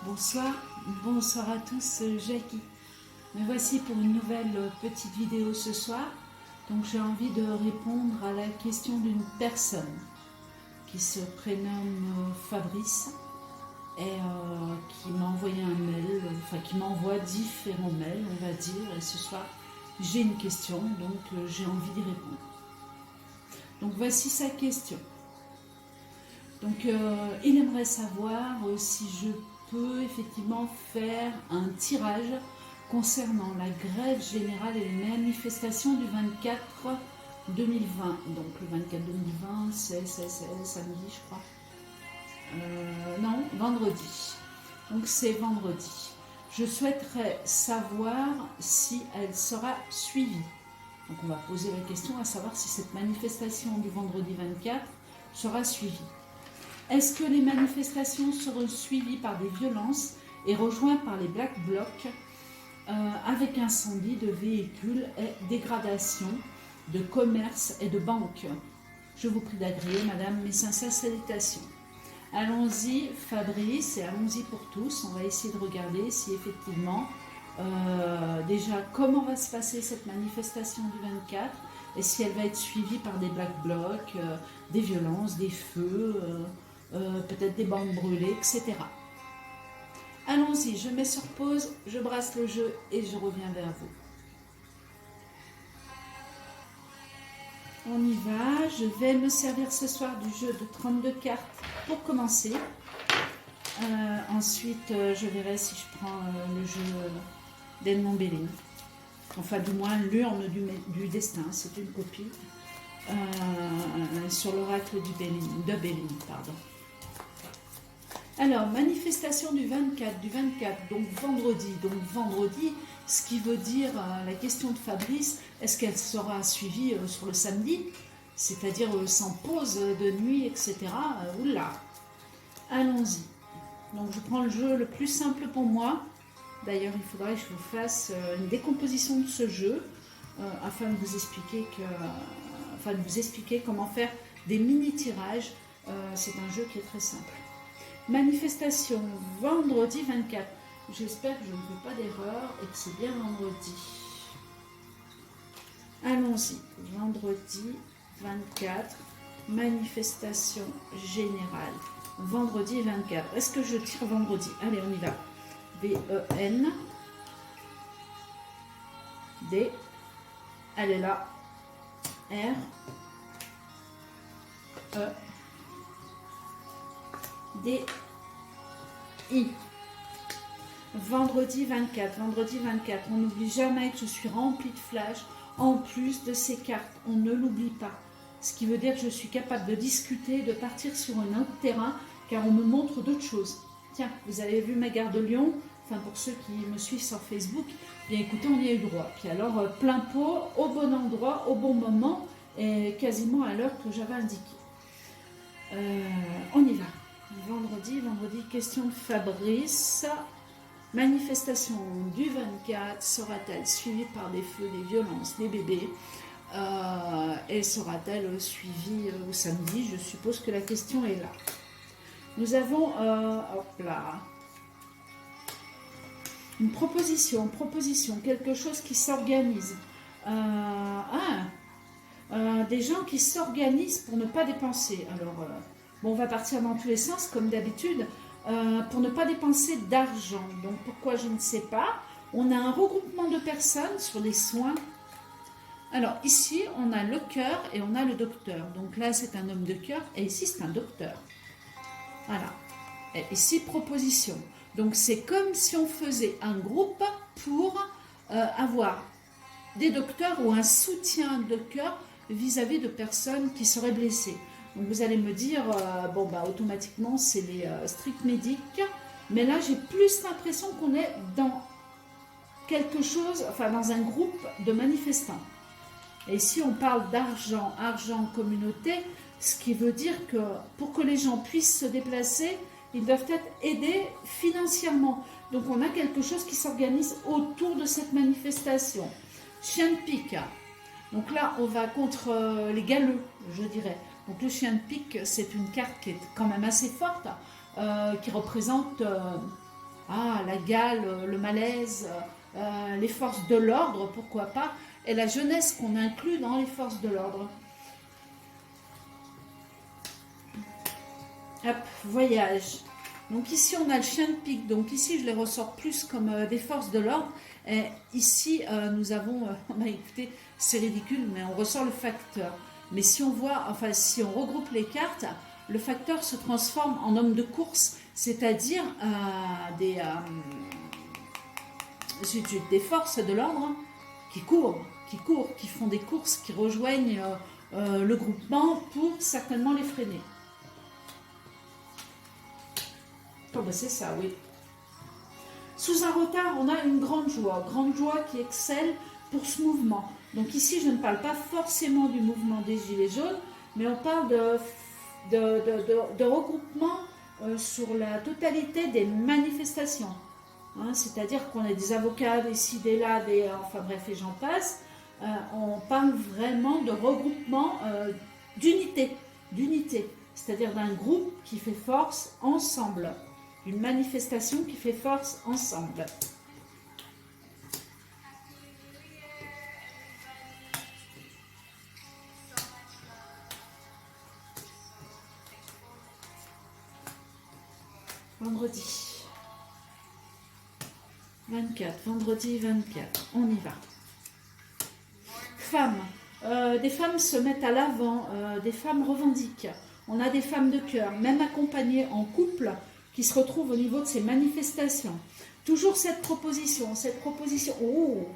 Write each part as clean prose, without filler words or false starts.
Bonsoir, bonsoir à tous, Jackie. Me voici pour une nouvelle petite vidéo ce soir. Donc j'ai envie de répondre à la question d'une personne qui se prénomme Fabrice et qui m'a envoyé un mail, enfin qui m'envoie différents mails, on va dire. Et ce soir j'ai une question, donc j'ai envie d'y répondre. Donc voici sa question. Donc il aimerait savoir si je peux effectivement faire un tirage concernant la grève générale et les manifestations du 24 2020. Donc le 24 2020, c'est samedi, je crois. Non, vendredi. Donc c'est vendredi. Je souhaiterais savoir si elle sera suivie. Donc on va poser la question à savoir si cette manifestation du vendredi 24 sera suivie. Est-ce que les manifestations seront suivies par des violences et rejointes par les Black Blocs avec incendie de véhicules et dégradation de commerces et de banques? Je vous prie d'agréer, madame, mes sincères salutations. Allons-y, Fabrice, et allons-y pour tous. On va essayer de regarder si effectivement, déjà, comment va se passer cette manifestation du 24 et si elle va être suivie par des Black Blocs, des violences, des feux, peut-être des bandes brûlées, etc. Allons-y, je mets sur pause, je brasse le jeu et je reviens vers vous. On y va, je vais me servir ce soir du jeu de 32 cartes pour commencer. Ensuite, je verrai si je prends le jeu d'Edmond Belin. Enfin, du moins, l'urne du destin, c'est une copie. Sur l'oracle de Belin, pardon. Alors, manifestation du 24, donc vendredi, ce qui veut dire la question de Fabrice, est-ce qu'elle sera suivie sur le samedi, c'est-à-dire sans pause de nuit, etc. Oula, allons-y. Donc, je prends le jeu le plus simple pour moi. D'ailleurs, il faudrait que je vous fasse une décomposition de ce jeu afin de vous expliquer comment faire des mini-tirages. C'est un jeu qui est très simple. Manifestation vendredi 24. J'espère que je ne fais pas d'erreur et que c'est bien vendredi. Allons-y. Vendredi 24. Manifestation générale. Vendredi 24. Est-ce que je tire vendredi? Allez, on y va. V-E-N. D. Elle est là. R. E. D-I. Vendredi 24. On n'oublie jamais que je suis remplie de flash. En plus de ces cartes, on ne l'oublie pas. Ce qui veut dire que je suis capable de discuter, de partir sur un autre terrain, car on me montre d'autres choses. Tiens, vous avez vu ma gare de Lyon? Enfin, pour ceux qui me suivent sur Facebook, bien écoutez, on y a eu droit. Puis alors, plein pot, au bon endroit, au bon moment, et quasiment à l'heure que j'avais indiquée. On y va. Vendredi, question de Fabrice. Manifestation du 24, sera-t-elle suivie par des feux, des violences, des bébés et sera-t-elle suivie au samedi? Je suppose que la question est là. Nous avons hop là, une proposition, quelque chose qui s'organise. Des gens qui s'organisent pour ne pas dépenser. Alors, on va partir dans tous les sens, comme d'habitude, pour ne pas dépenser d'argent. Donc, pourquoi, je ne sais pas. On a un regroupement de personnes sur les soins. Alors, ici, on a le cœur et on a le docteur. Donc là, c'est un homme de cœur et ici, c'est un docteur. Voilà. Et ici, proposition. Donc, c'est comme si on faisait un groupe pour avoir des docteurs ou un soutien de cœur vis-à-vis de personnes qui seraient blessées. Donc vous allez me dire, automatiquement c'est les stricts médics, mais là j'ai plus l'impression qu'on est dans quelque chose, enfin dans un groupe de manifestants. Et ici on parle d'argent, argent communauté, ce qui veut dire que pour que les gens puissent se déplacer, ils doivent être aidés financièrement. Donc on a quelque chose qui s'organise autour de cette manifestation. Chien de pique. Donc là, on va contre les galeux, je dirais. Donc le chien de pique, c'est une carte qui est quand même assez forte, qui représente la gale, le malaise, les forces de l'ordre, pourquoi pas, et la jeunesse qu'on inclut dans les forces de l'ordre. Hop, voyage. Donc ici, on a le chien de pique. Donc ici, je les ressors plus comme des forces de l'ordre. Et ici, nous avons... écoutez, c'est ridicule, mais on ressort le facteur. Mais si on voit, enfin, si on regroupe les cartes, le facteur se transforme en homme de course, c'est-à-dire des forces de l'ordre qui courent, qui font des courses, qui rejoignent le groupement pour certainement les freiner. Oh ben c'est ça, oui. Sous un retard, on a une grande joie qui excelle pour ce mouvement. Donc ici, je ne parle pas forcément du mouvement des Gilets jaunes, mais on parle de regroupement sur la totalité des manifestations. Hein, c'est-à-dire qu'on a des avocats, des ci, des là, enfin bref, et j'en passe. On parle vraiment de regroupement, d'unité, c'est-à-dire d'un groupe qui fait force ensemble. Une manifestation qui fait force ensemble. Vendredi 24, vendredi 24, on y va. Femmes, des femmes se mettent à l'avant, des femmes revendiquent. On a des femmes de cœur, même accompagnées en couple, qui se retrouvent au niveau de ces manifestations. Toujours cette proposition, oh,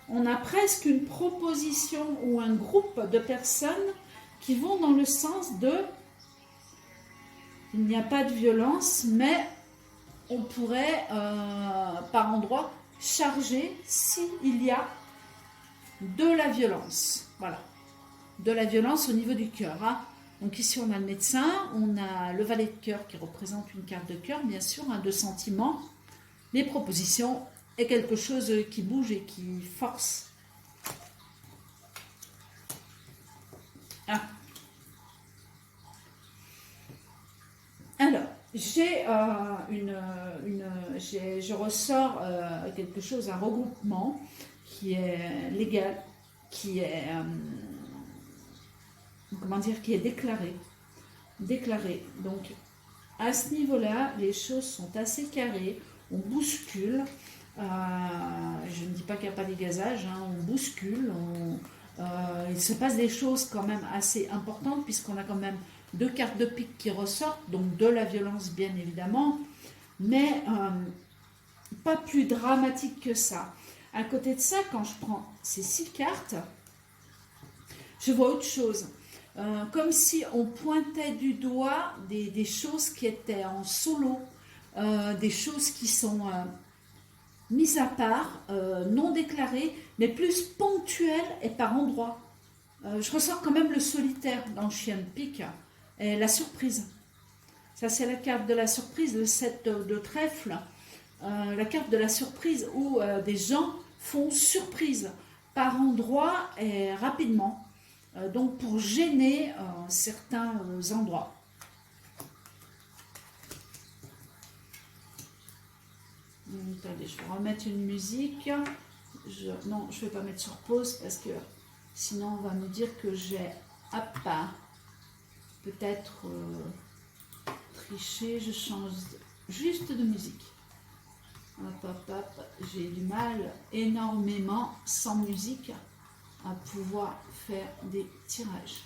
on a presque une proposition ou un groupe de personnes qui vont dans le sens de il n'y a pas de violence, mais on pourrait par endroits charger s'il y a de la violence. Voilà, de la violence au niveau du cœur. Hein. Donc ici, on a le médecin, on a le valet de cœur qui représente une carte de cœur, bien sûr, de sentiments. Les propositions est quelque chose qui bouge et qui force. Ah. Alors, je ressors quelque chose, un regroupement qui est légal, qui est... comment dire, qui est déclaré. Donc, à ce niveau-là, les choses sont assez carrées, on bouscule, je ne dis pas qu'il n'y a pas des gazages, hein, on bouscule, il se passe des choses quand même assez importantes, puisqu'on a quand même 2 cartes de pique qui ressortent, donc de la violence bien évidemment, mais pas plus dramatique que ça. À côté de ça, quand je prends ces 6 cartes, je vois autre chose. Comme si on pointait du doigt des choses qui étaient en solo, des choses qui sont mises à part, non déclarées, mais plus ponctuelles et par endroits. Je ressors quand même le solitaire dans le chien de pique et la surprise. Ça, c'est la carte de la surprise, le 7 de trèfle. La carte de la surprise où des gens font surprise par endroits et rapidement. Donc pour gêner certains endroits. Attendez, je vais remettre une musique. Non, je ne vais pas mettre sur pause parce que sinon on va me dire que j'ai peut-être triché. Je change juste de musique. J'ai du mal énormément sans musique à pouvoir faire des tirages.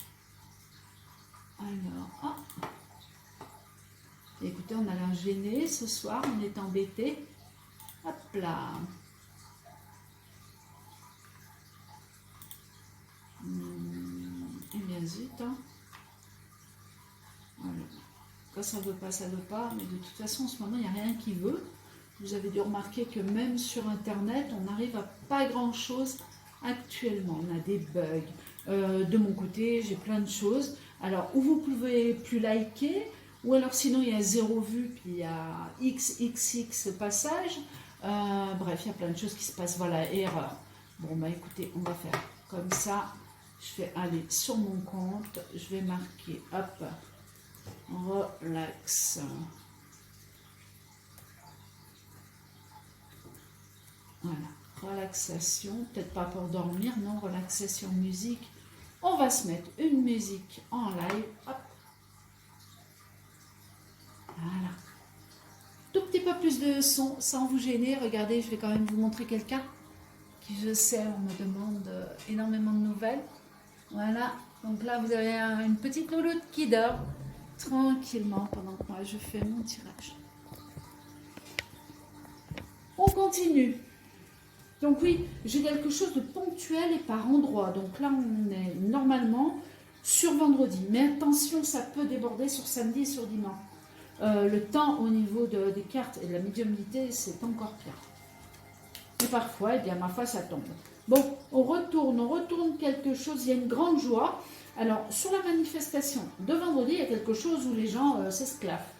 Alors, écoutez, on a l'air gêné ce soir, on est embêté. Hop là. Eh bien zut. Hein. Voilà. Quand ça veut pas, ça veut pas. Mais de toute façon, en ce moment, il n'y a rien qui veut. Vous avez dû remarquer que même sur Internet, on n'arrive à pas grand-chose actuellement. On a des bugs. De mon côté, j'ai plein de choses. Alors, ou vous pouvez plus liker, ou alors sinon, il y a 0 vue, puis il y a XXX passage. Bref, il y a plein de choses qui se passent. Voilà, erreur. Bon, bah écoutez, on va faire comme ça. Je vais aller sur mon compte. Je vais marquer, hop, relax. relaxation, peut-être pas pour dormir, non, relaxation, musique. On va se mettre une musique en live, hop. Voilà. Tout petit peu plus de son sans vous gêner. Regardez, je vais quand même vous montrer quelqu'un qui, je sais, on me demande énormément de nouvelles. Voilà, donc là vous avez une petite louloute qui dort tranquillement pendant que moi je fais mon tirage. On continue. Donc oui, j'ai quelque chose de ponctuel et par endroit. Donc là on est normalement sur vendredi. Mais attention, ça peut déborder sur samedi et sur dimanche. Le temps au niveau des cartes et de la médiumnité, c'est encore pire. Et parfois, eh bien, ma foi, ça tombe. Bon, on retourne quelque chose, il y a une grande joie. Alors, sur la manifestation de vendredi, il y a quelque chose où les gens s'esclaffent.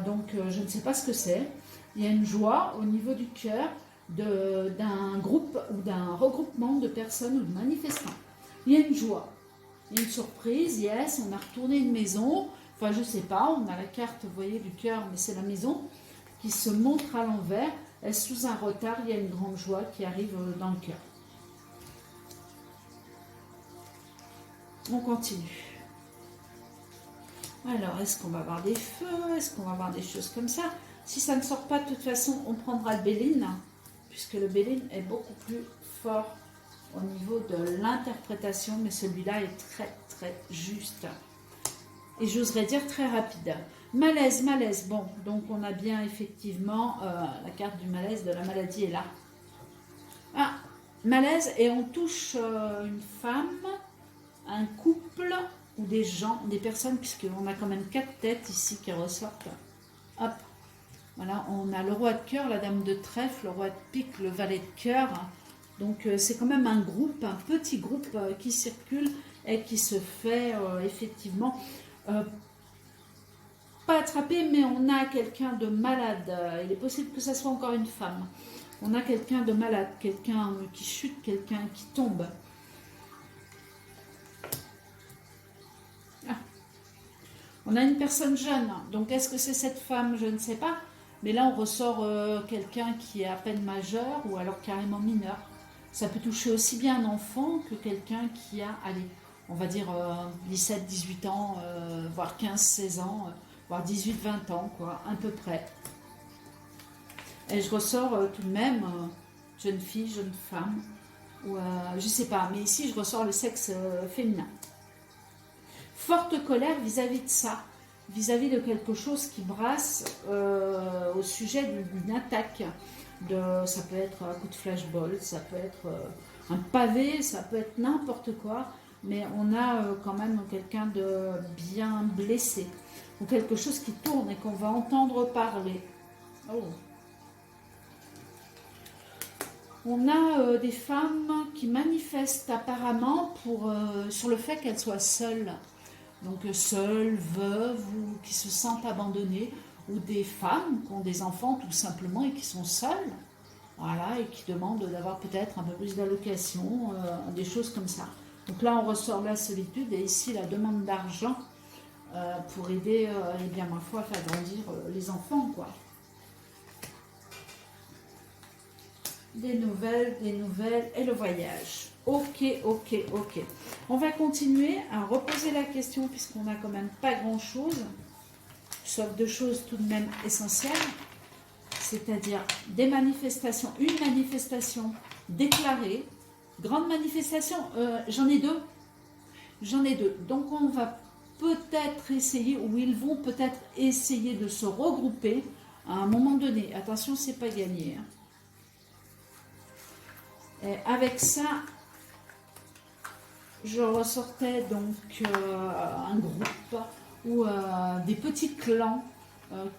Donc, je ne sais pas ce que c'est. Il y a une joie au niveau du cœur d'un groupe ou d'un regroupement de personnes ou de manifestants. Il y a une joie, il y a une surprise, yes, on a retourné une maison. Enfin, je ne sais pas, on a la carte, vous voyez, du cœur, mais c'est la maison qui se montre à l'envers. Et sous un retard, il y a une grande joie qui arrive dans le cœur. On continue. Alors, est-ce qu'on va avoir des feux? Est-ce qu'on va avoir des choses comme ça? Si ça ne sort pas, de toute façon, on prendra le Béline, puisque le Béline est beaucoup plus fort au niveau de l'interprétation, mais celui-là est très, très juste. Et j'oserais dire très rapide. Malaise, malaise. Bon, donc on a bien effectivement la carte du malaise, de la maladie est là. Ah, malaise, et on touche une femme, un couple ou des gens, des personnes, puisqu'on a quand même 4 têtes ici qui ressortent. Hop, voilà, on a le roi de cœur, la dame de trèfle, le roi de pique, le valet de cœur. Donc c'est quand même un groupe, un petit groupe qui circule et qui se fait effectivement... pas attrapé, mais on a quelqu'un de malade. Il est possible que ça soit encore une femme. On a quelqu'un de malade, quelqu'un qui chute, quelqu'un qui tombe. Ah. On a une personne jeune. Donc est-ce que c'est cette femme? Je ne sais pas. Mais là on ressort quelqu'un qui est à peine majeur ou alors carrément mineur. Ça peut toucher aussi bien un enfant que quelqu'un qui a, allez, on va dire 17, 18 ans, voire 15, 16 ans, voire 18, 20 ans, quoi, à peu près. Et je ressors tout de même jeune fille, jeune femme, ou je sais pas, mais ici je ressors le sexe féminin. Forte colère vis-à-vis de ça, vis-à-vis de quelque chose qui brasse au sujet d'une attaque. Ça peut être un coup de flashball, ça peut être un pavé, ça peut être n'importe quoi. Mais on a quand même quelqu'un de bien blessé, ou quelque chose qui tourne et qu'on va entendre parler. Oh. On a des femmes qui manifestent apparemment sur le fait qu'elles soient seules. Donc seules, veuves, ou qui se sentent abandonnées, ou des femmes qui ont des enfants tout simplement et qui sont seules. Voilà, et qui demandent d'avoir peut-être un peu plus d'allocation, des choses comme ça. Donc là, on ressort la solitude et ici, la demande d'argent pour aider, eh bien, ma foi, à faire grandir les enfants, quoi. Des nouvelles et le voyage. Ok, ok, ok. On va continuer à reposer la question puisqu'on n'a quand même pas grand-chose, sauf 2 choses tout de même essentielles, c'est-à-dire des manifestations, une manifestation déclarée, grande manifestation, j'en ai 2. J'en ai 2. Donc on va peut-être essayer, ou ils vont peut-être essayer de se regrouper à un moment donné. Attention, c'est pas gagné. Hein. Et avec ça, je ressortais donc un groupe ou des petits clans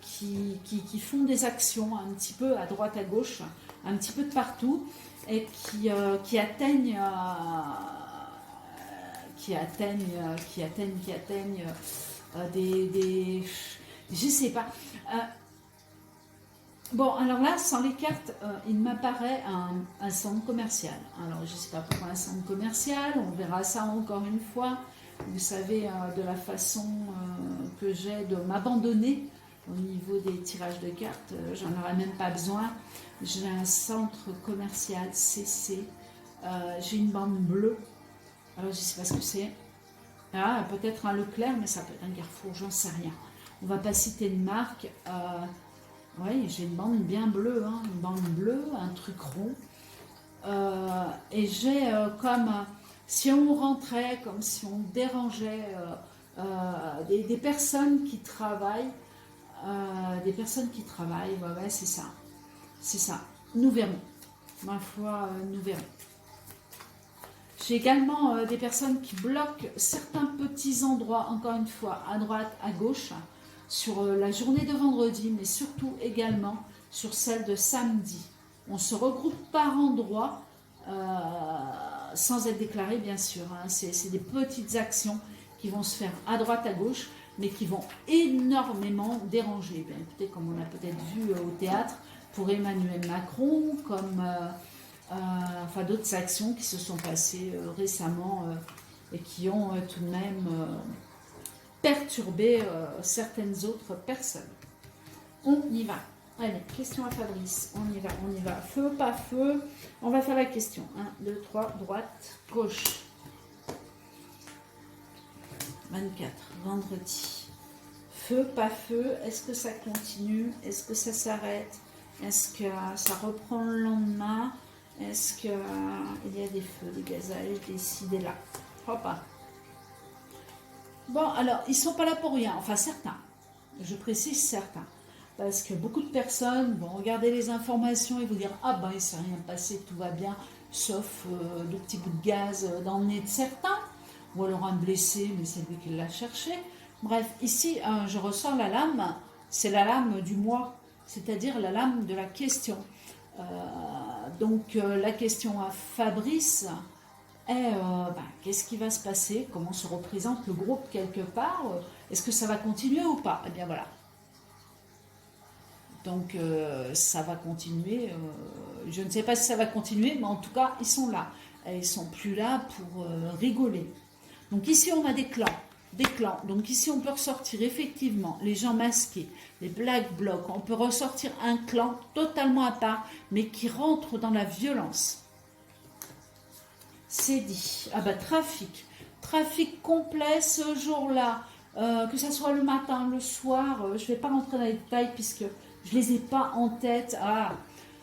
qui font des actions un petit peu à droite, à gauche, un petit peu de partout, et qui atteignent des je sais pas. Bon, alors là, sans les cartes, il m'apparaît un centre commercial. Alors, je ne sais pas pourquoi un centre commercial, on verra ça encore une fois. Vous savez, de la façon que j'ai de m'abandonner au niveau des tirages de cartes, j'en aurais même pas besoin. J'ai un centre commercial CC, j'ai une bande bleue, alors je sais pas ce que c'est. Ah, peut-être un Leclerc, mais ça peut être un Carrefour, j'en sais rien. On va pas citer de marque. Oui, j'ai une bande bien bleue, hein, une bande bleue, un truc rond. Et j'ai comme si on rentrait, comme si on dérangeait des personnes qui travaillent. Ouais, c'est ça. C'est ça. Nous verrons. Ma foi, nous verrons. J'ai également des personnes qui bloquent certains petits endroits, encore une fois, à droite, à gauche, sur la journée de vendredi, mais surtout également sur celle de samedi. On se regroupe par endroits, sans être déclaré, bien sûr. Hein. C'est des petites actions qui vont se faire à droite, à gauche, mais qui vont énormément déranger. Bien, écoutez, comme on a peut-être vu au théâtre, pour Emmanuel Macron, comme... enfin d'autres actions qui se sont passées récemment et qui ont tout de même perturbé certaines autres personnes. On y va. Allez, question à Fabrice. On y va, on y va. Feu, pas feu. On va faire la question. 1, 2, 3, droite, gauche. 24, vendredi. Feu, pas feu. Est-ce que ça continue? Est-ce que ça s'arrête? Est-ce que ça reprend le lendemain? Est-ce qu'il y a des feux, des gazages, des idées là? Hop. Bon, alors, ils ne sont pas là pour rien. Enfin, certains. Je précise certains. Parce que beaucoup de personnes vont regarder les informations et vous dire « Ah ben, il ne s'est rien passé, tout va bien, sauf de petits bouts de gaz dans le nez de certains. » Ou alors un blessé, mais c'est lui qui l'a cherché. Bref, ici, je ressors la lame. C'est la lame du moi, c'est-à-dire la lame de la question. Donc la question à Fabrice est qu'est-ce qui va se passer? Comment se représente le groupe quelque part? Est-ce que ça va continuer ou pas? Eh bien voilà. Donc ça va continuer. Je ne sais pas si ça va continuer, mais en tout cas, ils sont là. Et ils sont plus là pour rigoler. Donc ici, on a des clans. Des clans. Donc ici, on peut ressortir effectivement les gens masqués, les black blocs. On peut ressortir un clan totalement à part, mais qui rentre dans la violence. C'est dit. Ah bah, trafic. Trafic complet ce jour-là. Que ce soit le matin, le soir. Je ne vais pas rentrer dans les détails puisque je ne les ai pas en tête. Ah,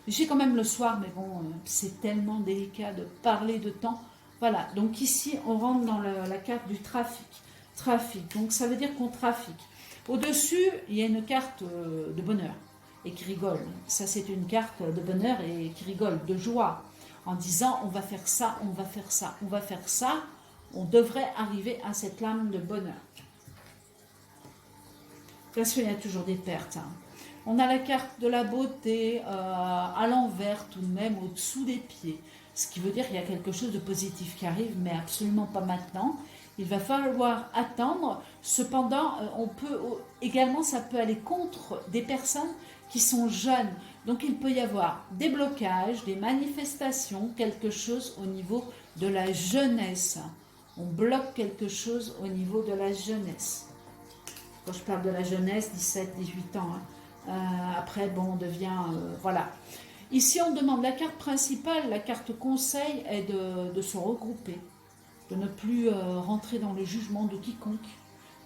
j'ai quand même le soir, mais bon, c'est tellement délicat de parler de temps. Voilà. Donc ici, on rentre dans la carte du trafic. Trafic, donc ça veut dire qu'on trafique. Au-dessus, il y a une carte de bonheur et qui rigole. Ça, c'est une carte de bonheur et qui rigole, de joie, en disant on va faire ça, on va faire ça, on va faire ça. On devrait arriver à cette lame de bonheur. Bien sûr, il y a toujours des pertes. Hein. On a la carte de la beauté à l'envers, tout de même, au-dessous des pieds. Ce qui veut dire qu'il y a quelque chose de positif qui arrive, mais absolument pas maintenant. Il va falloir attendre. Cependant, on peut également, ça peut aller contre des personnes qui sont jeunes. Donc, il peut y avoir des blocages, des manifestations, quelque chose au niveau de la jeunesse. On bloque quelque chose au niveau de la jeunesse. Quand je parle de la jeunesse, 17, 18 ans. Hein. Après, bon, on devient... voilà. Ici, on demande la carte principale, la carte conseil est de se regrouper. De ne plus rentrer dans le jugement de quiconque,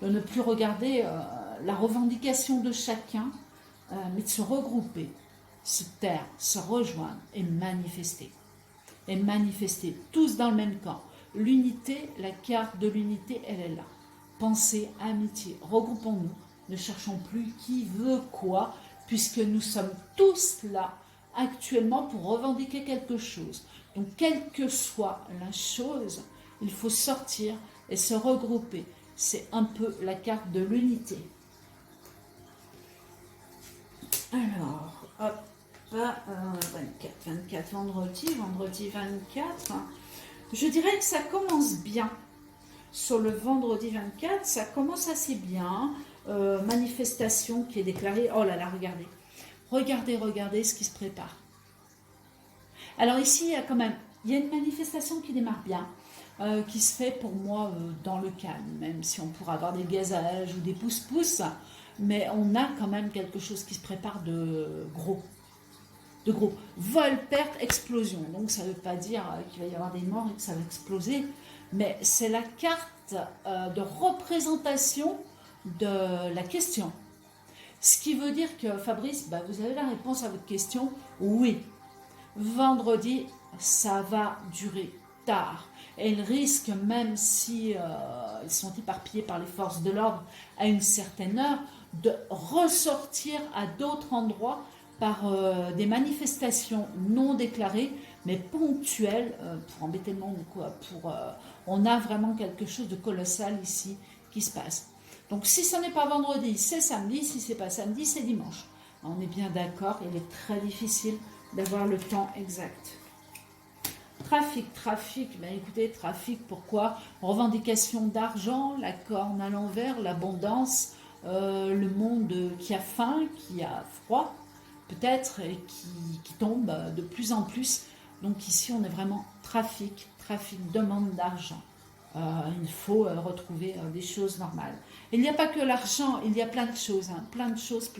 de ne plus regarder la revendication de chacun, mais de se regrouper, se taire, se rejoindre et manifester. Et manifester, tous dans le même camp. L'unité, la carte de l'unité, elle est là. Pensée, amitié, regroupons-nous, ne cherchons plus qui veut quoi, puisque nous sommes tous là actuellement pour revendiquer quelque chose. Donc, quelle que soit la chose, il faut sortir et se regrouper. C'est un peu la carte de l'unité. Alors, hop, 24, vendredi 24. Je dirais que ça commence bien. Sur le vendredi 24, ça commence assez bien. Manifestation qui est déclarée. Oh là là, regardez. Regardez ce qui se prépare. Alors ici, il y a une manifestation qui démarre bien. Qui se fait pour moi dans le calme, même si on pourra avoir des gazages ou des pouces-pouces. mais on a quand même quelque chose qui se prépare de gros. De gros. Vol, perte, explosion. Donc ça ne veut pas dire qu'il va y avoir des morts et que ça va exploser, mais c'est la carte de représentation de la question. Ce qui veut dire que Fabrice, bah, vous avez la réponse à votre question, oui. Vendredi, ça va durer tard. Et ils risquent, même si ils sont éparpillés par les forces de l'ordre à une certaine heure, de ressortir à d'autres endroits par des manifestations non déclarées, mais ponctuelles, pour embêter le monde, quoi. On a vraiment quelque chose de colossal ici qui se passe. Donc si ce n'est pas vendredi, c'est samedi. Si ce n'est pas samedi, c'est dimanche. On est bien d'accord, il est très difficile d'avoir le temps exact. Trafic, ben écoutez, trafic, pourquoi? Revendication d'argent, la corne à l'envers, l'abondance, le monde qui a faim, qui a froid, peut-être, et qui tombe de plus en plus. Donc ici, on est vraiment trafic, demande d'argent. Il faut retrouver des choses normales. Il n'y a pas que l'argent, il y a plein de choses, hein, plein de choses.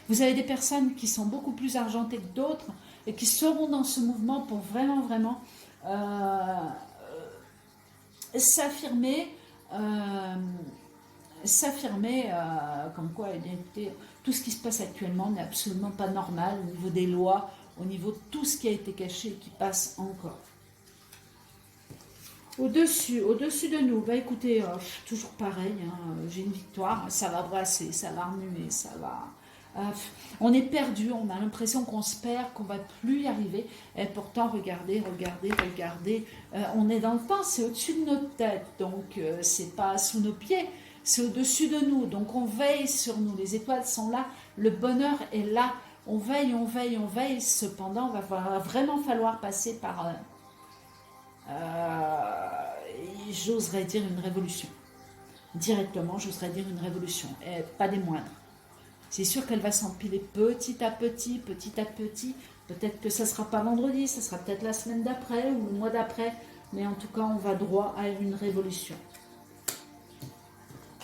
Vous avez des personnes qui sont beaucoup plus argentées que d'autres et qui seront dans ce mouvement pour vraiment s'affirmer, comme quoi, eh bien, écoutez, tout ce qui se passe actuellement n'est absolument pas normal au niveau des lois, au niveau de tout ce qui a été caché et qui passe encore. Au-dessus de nous, bah écoutez, toujours pareil, hein, j'ai une victoire, ça va brasser, ça va remuer, ça va... on est perdu, on a l'impression qu'on se perd, qu'on ne va plus y arriver, et pourtant, regardez, on est dans le temps, c'est au-dessus de notre tête, donc c'est pas sous nos pieds, c'est au-dessus de nous, donc on veille sur nous, les étoiles sont là, le bonheur est là, on veille, cependant, il va vraiment falloir passer par... j'oserais dire une révolution. Directement, j'oserais dire une révolution, et pas des moindres. C'est sûr qu'elle va s'empiler petit à petit. Peut-être que ça ne sera pas vendredi, ça sera peut-être la semaine d'après ou le mois d'après, mais en tout cas, on va droit à une révolution.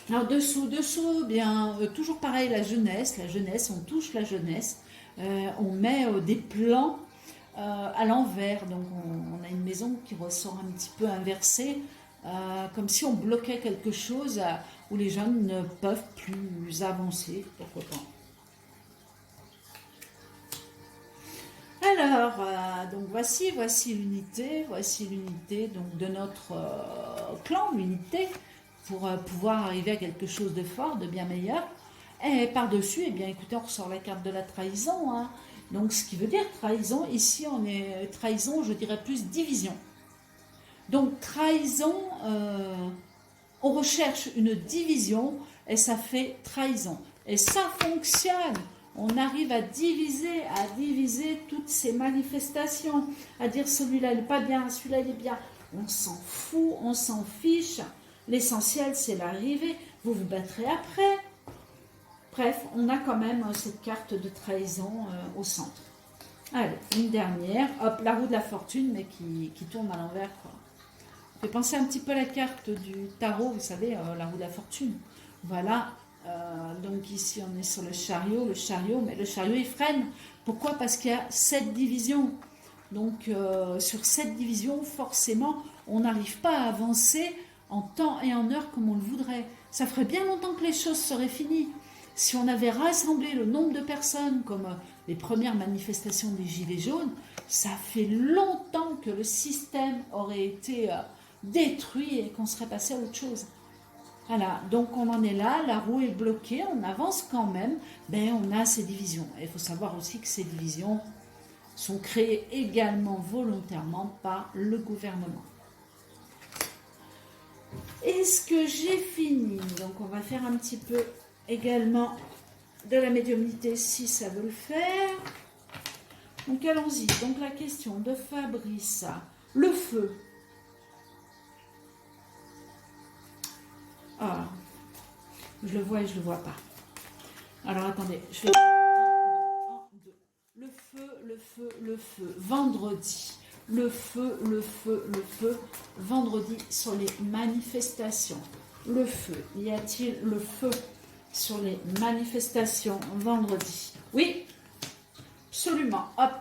Alors, dessous, bien, toujours pareil, la jeunesse, on touche la jeunesse, on met des plans à l'envers, donc on a une maison qui ressort un petit peu inversée, comme si on bloquait quelque chose où les jeunes ne peuvent plus avancer, pourquoi pas. Alors, donc voici l'unité donc de notre clan, l'unité, pour pouvoir arriver à quelque chose de fort, de bien meilleur. Et par-dessus, eh bien, écoutez, on ressort la carte de la trahison, hein. Donc, ce qui veut dire trahison, ici, on est trahison, je dirais plus division. Donc, trahison, on recherche une division et ça fait trahison. Et ça fonctionne. On arrive à diviser toutes ces manifestations, à dire celui-là il n'est pas bien, celui-là il est bien. On s'en fout, on s'en fiche. L'essentiel, c'est l'arrivée. Vous vous battrez après. Bref, on a quand même cette carte de trahison au centre. Allez, une dernière. Hop, la roue de la fortune, mais qui tourne à l'envers, quoi. Ça fait penser un petit peu à la carte du tarot, vous savez, la roue de la fortune. Voilà. Donc ici, on est sur le chariot, mais le chariot, il freine. Pourquoi? Parce qu'il y a 7 divisions. Donc, sur cette division, forcément, on n'arrive pas à avancer en temps et en heure comme on le voudrait. Ça ferait bien longtemps que les choses seraient finies. Si on avait rassemblé le nombre de personnes comme les premières manifestations des Gilets jaunes, ça fait longtemps que le système aurait été détruit et qu'on serait passé à autre chose. Voilà, donc on en est là, la roue est bloquée, on avance quand même, mais on a ces divisions. Et il faut savoir aussi que ces divisions sont créées également volontairement par le gouvernement. Est-ce que j'ai fini? Donc on va faire un petit peu également de la médiumnité si ça veut le faire. Donc allons-y. Donc la question de Fabrice, le feu. Ah, je le vois et je le vois pas. Alors attendez, je fais 1, 2. Le feu, vendredi. Le feu, vendredi sur les manifestations. Le feu, y a-t-il le feu sur les manifestations vendredi. Oui, absolument. Hop,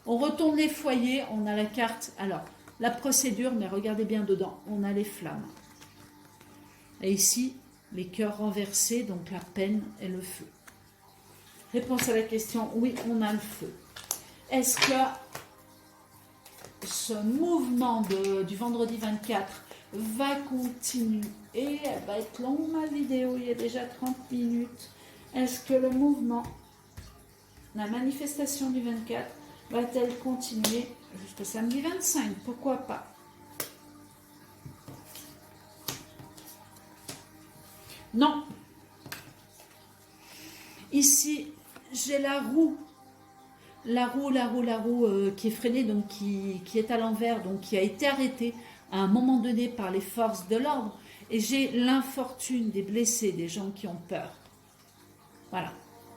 on retourne les foyers, on a la carte. Alors, la procédure, mais regardez bien dedans, on a les flammes. Et ici, les cœurs renversés, donc la peine et le feu. Réponse à la question, oui, on a le feu. Est-ce que ce mouvement du vendredi 24 va continuer? Elle va être longue ma vidéo, il y a déjà 30 minutes. Est-ce que le mouvement, la manifestation du 24, va-t-elle continuer jusqu'au samedi 25? Pourquoi pas? Non. Ici, j'ai la roue. La roue qui est freinée, donc qui est à l'envers, donc qui a été arrêtée à un moment donné par les forces de l'ordre. Et j'ai l'infortune des blessés, des gens qui ont peur. Voilà,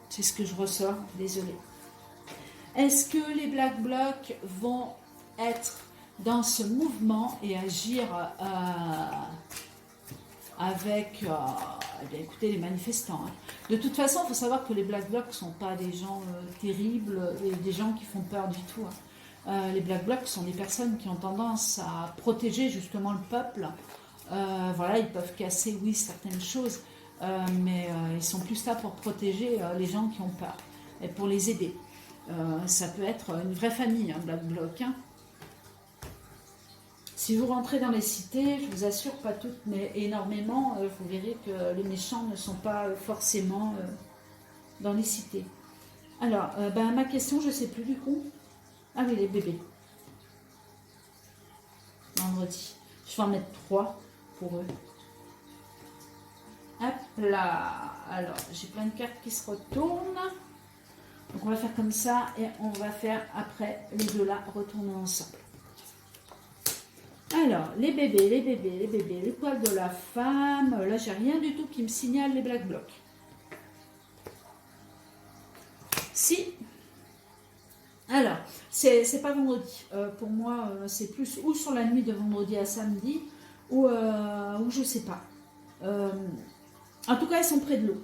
c'est ce que je ressors, désolée. Est-ce que les Black Blocs vont être dans ce mouvement et agir avec bien, écoutez, les manifestants, hein. De toute façon, il faut savoir que les Black Blocs ne sont pas des gens terribles et des gens qui font peur du tout, hein. Les Black Blocs sont des personnes qui ont tendance à protéger justement le peuple. Voilà, ils peuvent casser, oui, certaines choses, mais ils sont plus là pour protéger les gens qui ont peur et pour les aider. Ça peut être une vraie famille, un Black Bloc, hein. Si vous rentrez dans les cités, je vous assure, pas toutes, mais énormément, vous verrez que les méchants ne sont pas forcément dans les cités. Alors, ma question, je ne sais plus du coup. Ah oui, les bébés. Vendredi. Je vais en mettre 3 pour eux. Hop là. Alors, j'ai plein de cartes qui se retournent. Donc, on va faire comme ça et on va faire après les deux là retourner ensemble. Alors, les bébés, les poils de la femme. Là, j'ai rien du tout qui me signale les Black Blocs. Si. Alors, c'est pas vendredi. Pour moi, c'est plus ou sur la nuit de vendredi à samedi, ou je sais pas. En tout cas, ils sont près de l'eau.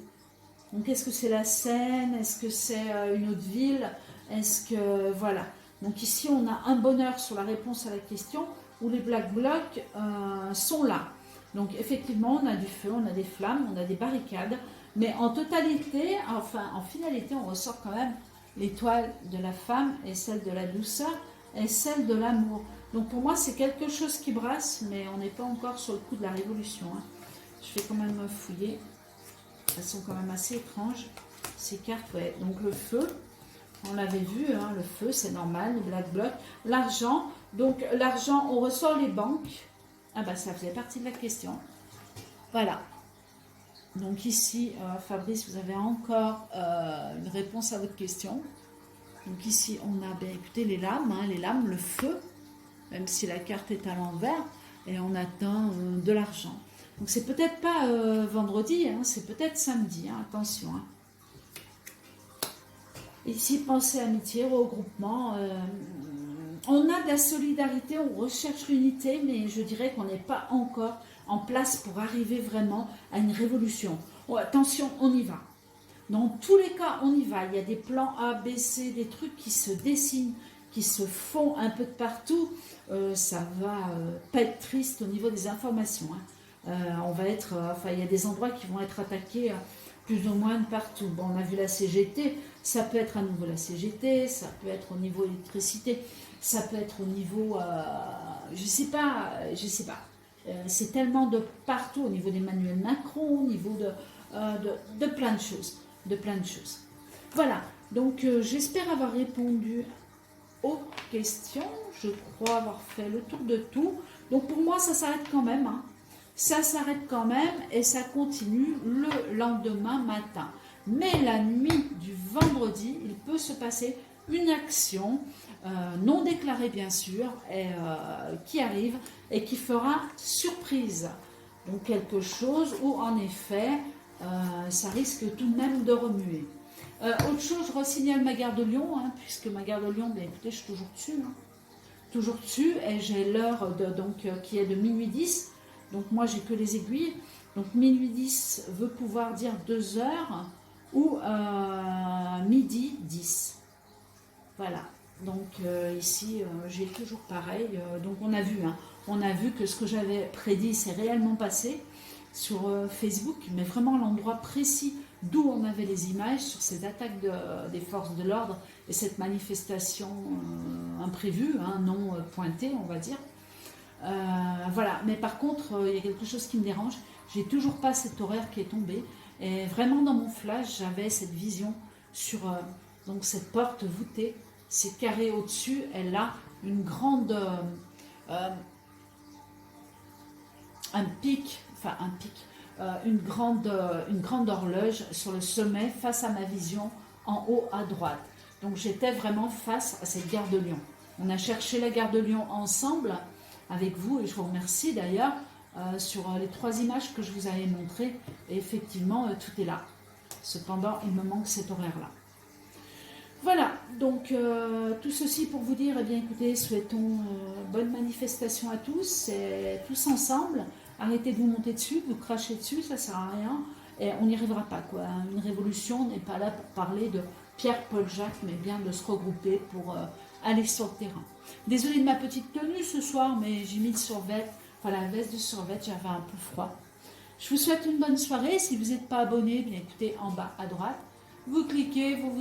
Donc, est-ce que c'est la Seine? Est-ce que c'est une autre ville? Est-ce que... Voilà. Donc, ici, on a un bonheur sur la réponse à la question, où les Black Blocs sont là. Donc, effectivement, on a du feu, on a des flammes, on a des barricades. Mais en totalité, enfin, en finalité, on ressort quand même l'étoile de la femme et celle de la douceur et celle de l'amour. Donc, pour moi, c'est quelque chose qui brasse, mais on n'est pas encore sur le coup de la révolution, hein. Je vais quand même fouiller. Elles sont quand même assez étranges, ces cartes. Ouais. Donc le feu, on l'avait vu, hein, le feu, c'est normal, les Black Blocs. L'argent, donc l'argent, on ressort les banques. Ah bah ça faisait partie de la question. Voilà. Donc ici, Fabrice, vous avez encore une réponse à votre question. Donc ici, on a, bien écoutez, les lames, hein, les lames, le feu, même si la carte est à l'envers, et on atteint de l'argent. Donc c'est peut-être pas vendredi, hein, c'est peut-être samedi, hein, attention. Hein. Ici, pensée, amitié, regroupement. On a de la solidarité, on recherche l'unité, mais je dirais qu'on n'est pas encore en place pour arriver vraiment à une révolution. Oh, attention, on y va. Dans tous les cas, on y va. Il y a des plans A, B, C, des trucs qui se dessinent, qui se font un peu de partout. Ça va pas être triste au niveau des informations, hein. On va être, enfin, il y a des endroits qui vont être attaqués plus ou moins de partout. Bon, on a vu la CGT, ça peut être à nouveau la CGT, ça peut être au niveau électricité, ça peut être au niveau, je sais pas. C'est tellement de partout, au niveau d'Emmanuel Macron, au niveau de plein de choses, Voilà, donc j'espère avoir répondu aux questions. Je crois avoir fait le tour de tout. Donc pour moi, ça s'arrête quand même, hein. Ça s'arrête quand même et ça continue le lendemain matin. Mais la nuit du vendredi, il peut se passer une action non déclarée bien sûr, et, qui arrive et qui fera surprise. Donc quelque chose où en effet, ça risque tout de même de remuer. Autre chose, je resignale ma gare de Lyon, hein, puisque ma gare de Lyon, bien écoutez, je suis toujours dessus. Hein. Toujours dessus et j'ai l'heure qui est de minuit 10. Donc moi, j'ai que les aiguilles. Donc minuit 10 veut pouvoir dire 2 heures ou midi 10. Voilà. Donc ici, j'ai toujours pareil. Donc on a vu, hein, on a vu que ce que j'avais prédit s'est réellement passé sur Facebook, mais vraiment l'endroit précis d'où on avait les images sur ces attaques des forces de l'ordre et cette manifestation imprévue, hein, non pointée, on va dire. Voilà, mais par contre, il y a quelque chose qui me dérange. J'ai toujours pas cet horaire qui est tombé. Et vraiment, dans mon flash, j'avais cette vision sur donc cette porte voûtée, c'est carré au-dessus. Elle a une grande, un pic, une grande horloge sur le sommet face à ma vision en haut à droite. Donc j'étais vraiment face à cette gare de Lyon. On a cherché la gare de Lyon ensemble avec vous et je vous remercie d'ailleurs sur les 3 images que je vous avais montrées. Et effectivement, tout est là. Cependant, il me manque cet horaire-là. Voilà, donc tout ceci pour vous dire, eh bien écoutez, souhaitons bonne manifestation à tous, et tous ensemble. Arrêtez de vous monter dessus, de vous cracher dessus, ça sert à rien. Et on n'y arrivera pas, quoi. Une révolution n'est pas là pour parler de Pierre, Paul, Jacques, mais bien de se regrouper pour aller sur le terrain. Désolée de ma petite tenue ce soir, mais j'ai mis le survêt, enfin la veste de survêt, j'avais un peu froid. Je vous souhaite une bonne soirée. Si vous n'êtes pas abonné, bien écoutez, en bas à droite, vous cliquez, vous